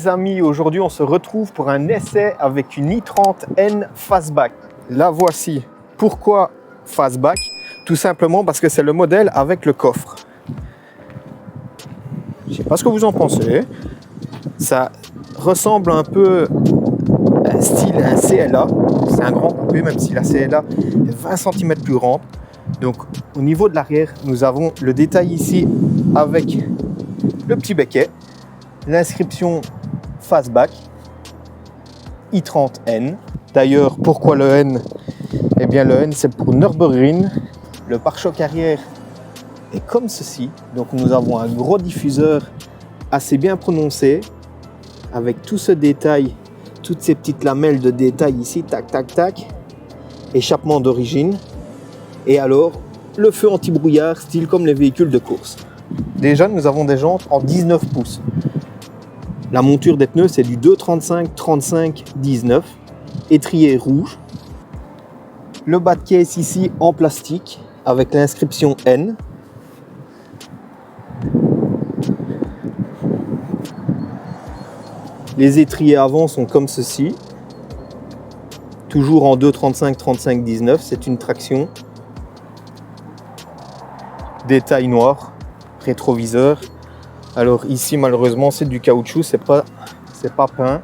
Les amis, aujourd'hui on se retrouve pour un essai avec une i30N Fastback. La voici. Pourquoi Fastback? Tout simplement parce que c'est le modèle avec le coffre. Je ne sais pas ce que vous en pensez. Ça ressemble un peu à un style un CLA. C'est un grand coupé, même si la CLA est 20 cm plus grande. Donc au niveau de l'arrière, nous avons le détail ici avec le petit becquet, l'inscription Fastback i30N. D'ailleurs, pourquoi le N? Eh bien le N c'est pour Nürburgring. Le pare-choc arrière est comme ceci. Donc nous avons un gros diffuseur assez bien prononcé avec tout ce détail, toutes ces petites lamelles de détail ici, tac tac tac, échappement d'origine, et alors le feu anti-brouillard style comme les véhicules de course. Déjà nous avons des jantes en 19 pouces. La monture des pneus c'est du 235/35/19, étrier rouge. Le bas de caisse ici en plastique avec l'inscription N. Les étriers avant sont comme ceci, toujours en 235/35/19, c'est une traction. Détail noir, rétroviseur. Alors ici malheureusement c'est du caoutchouc, c'est pas peint.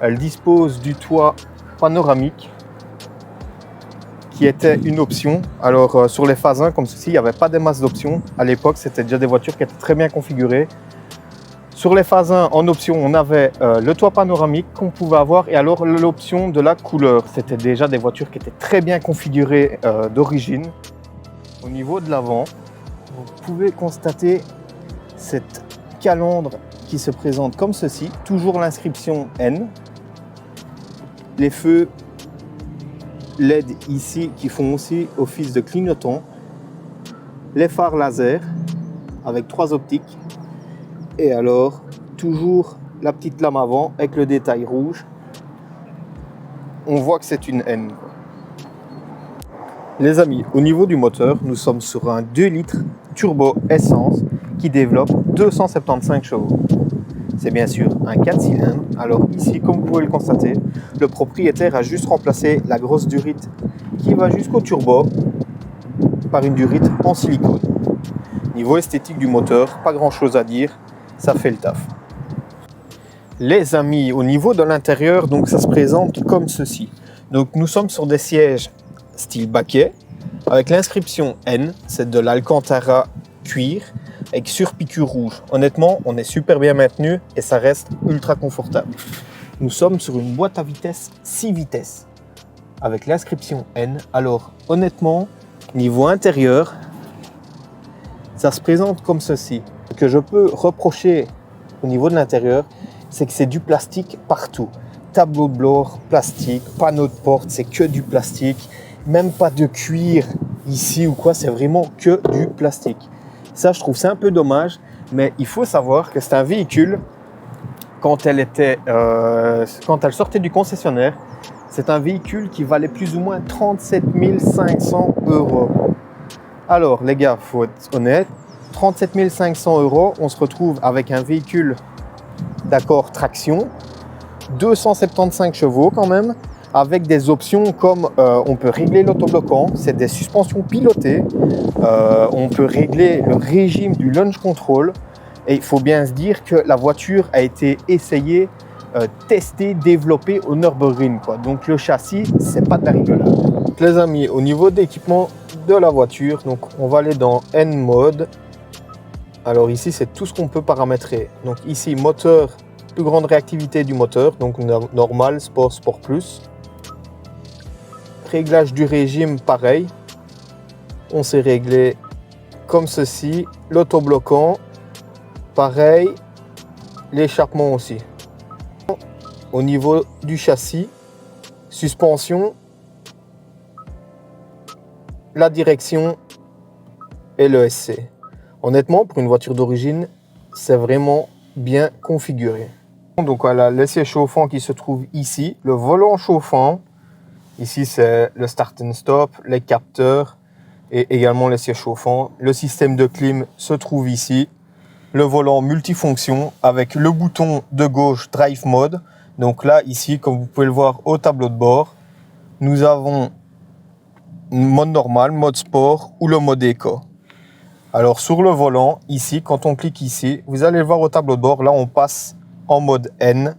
Elle dispose du toit panoramique qui était une option. Alors sur les phases 1 comme ceci, il n'y avait pas des masses d'options. À l'époque c'était déjà des voitures qui étaient très bien configurées. Sur les phases 1 en option on avait le toit panoramique qu'on pouvait avoir et alors l'option de la couleur. C'était déjà des voitures qui étaient très bien configurées d'origine. Au niveau de l'avant, vous pouvez constater cette calandre qui se présente comme ceci, toujours l'inscription N. Les feux LED ici qui font aussi office de clignotant. Les phares laser avec 3 optiques. Et alors, toujours la petite lame avant avec le détail rouge. On voit que c'est une N. Les amis, au niveau du moteur, nous sommes sur un 2 litres turbo essence qui développe 275 chevaux. C'est bien sûr un 4 cylindres. Alors ici, comme vous pouvez le constater, le propriétaire a juste remplacé la grosse durite qui va jusqu'au turbo par une durite en silicone. Niveau esthétique du moteur, pas grand chose à dire, ça fait le taf. Les amis, au niveau de l'intérieur, donc ça se présente comme ceci. Donc nous sommes sur des sièges style baquet avec l'inscription N, c'est de l'Alcantara cuir avec surpiqûre rouge. Honnêtement, on est super bien maintenu et ça reste ultra confortable. Nous sommes sur une boîte à vitesse 6 vitesses avec l'inscription N. Alors honnêtement, niveau intérieur, ça se présente comme ceci. Ce que je peux reprocher au niveau de l'intérieur, c'est que c'est du plastique partout. Tableau de bord, plastique, panneau de porte, c'est que du plastique. Même pas de cuir ici ou quoi, c'est vraiment que du plastique. Ça, je trouve c'est un peu dommage, mais il faut savoir que c'est un véhicule, quand elle sortait du concessionnaire, c'est un véhicule qui valait plus ou moins 37 500 €. Alors les gars, il faut être honnête, 37 500 €, on se retrouve avec un véhicule d'accord traction, 275 chevaux quand même, avec des options comme on peut régler l'autobloquant, c'est des suspensions pilotées, on peut régler le régime du launch control et il faut bien se dire que la voiture a été essayée, testée, développée au Nürburgring, quoi. Donc le châssis, c'est pas de la rigolade. Donc, les amis, au niveau d'équipement de la voiture, donc on va aller dans N mode. Alors ici c'est tout ce qu'on peut paramétrer. Donc ici moteur, plus grande réactivité du moteur, donc normal, sport, sport plus. Réglage du régime pareil, on s'est réglé comme ceci, l'autobloquant pareil, l'échappement aussi. Au niveau du châssis, suspension, la direction et le SC. Honnêtement, pour une voiture d'origine, c'est vraiment bien configuré. Donc voilà, les sièges chauffants qui se trouvent ici, le volant chauffant. Ici, c'est le start and stop, les capteurs et également les sièges chauffants. Le système de clim se trouve ici. le volant multifonction avec le bouton de gauche Drive Mode. Donc là, ici, comme vous pouvez le voir au tableau de bord, nous avons mode normal, mode sport ou le mode éco. Alors sur le volant, ici, quand on clique ici, vous allez le voir au tableau de bord, là on passe en mode N,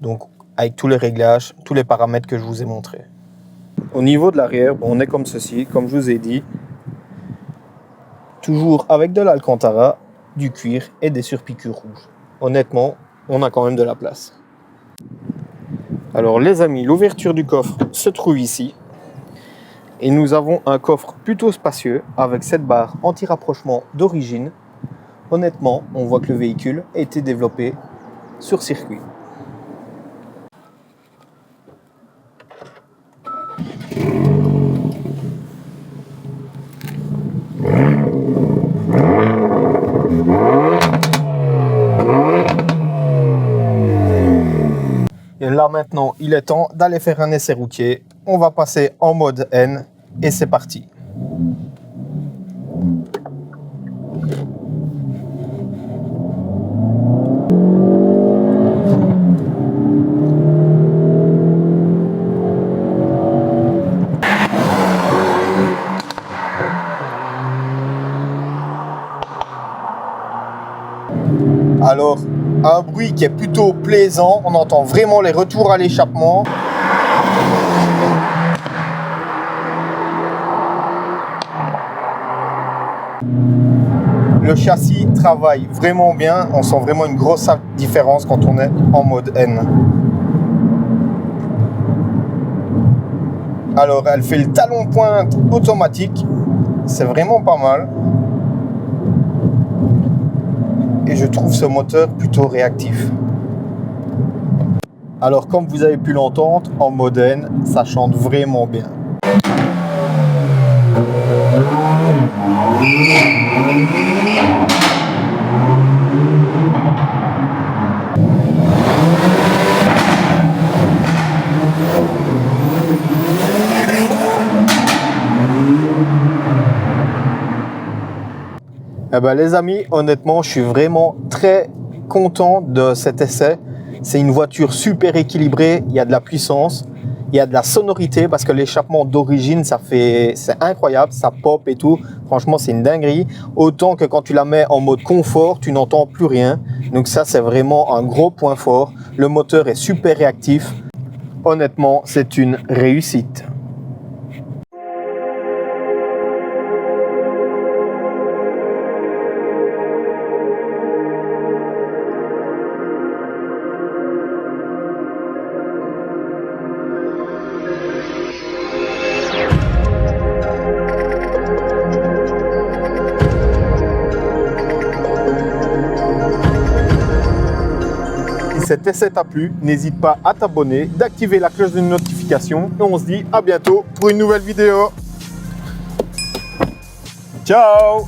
donc avec tous les réglages, tous les paramètres que je vous ai montrés. Au niveau de l'arrière, on est comme ceci, comme je vous ai dit, toujours avec de l'Alcantara, du cuir et des surpiqûres rouges. Honnêtement, on a quand même de la place. Alors les amis, l'ouverture du coffre se trouve ici. Et nous avons un coffre plutôt spacieux avec cette barre anti-rapprochement d'origine. Honnêtement, on voit que le véhicule a été développé sur circuit. Et là maintenant, il est temps d'aller faire un essai routier. On va passer en mode N et c'est parti. Alors, un bruit qui est plutôt plaisant, on entend vraiment les retours à l'échappement. Le châssis travaille vraiment bien, on sent vraiment une grosse différence quand on est en mode N. Alors elle fait le talon pointe automatique, c'est vraiment pas mal. Et je trouve ce moteur plutôt réactif. Alors comme vous avez pu l'entendre, en mode N, ça chante vraiment bien. Eh ben, les amis, honnêtement, je suis vraiment très content de cet essai. C'est une voiture super équilibrée, il y a de la puissance, il y a de la sonorité parce que l'échappement d'origine, c'est incroyable, ça pop et tout. Franchement, c'est une dinguerie. Autant que quand tu la mets en mode confort, tu n'entends plus rien. Donc ça, c'est vraiment un gros point fort. Le moteur est super réactif. Honnêtement, c'est une réussite. Si cet essai t'a plu, n'hésite pas à t'abonner, d'activer la cloche de notification et on se dit à bientôt pour une nouvelle vidéo. Ciao!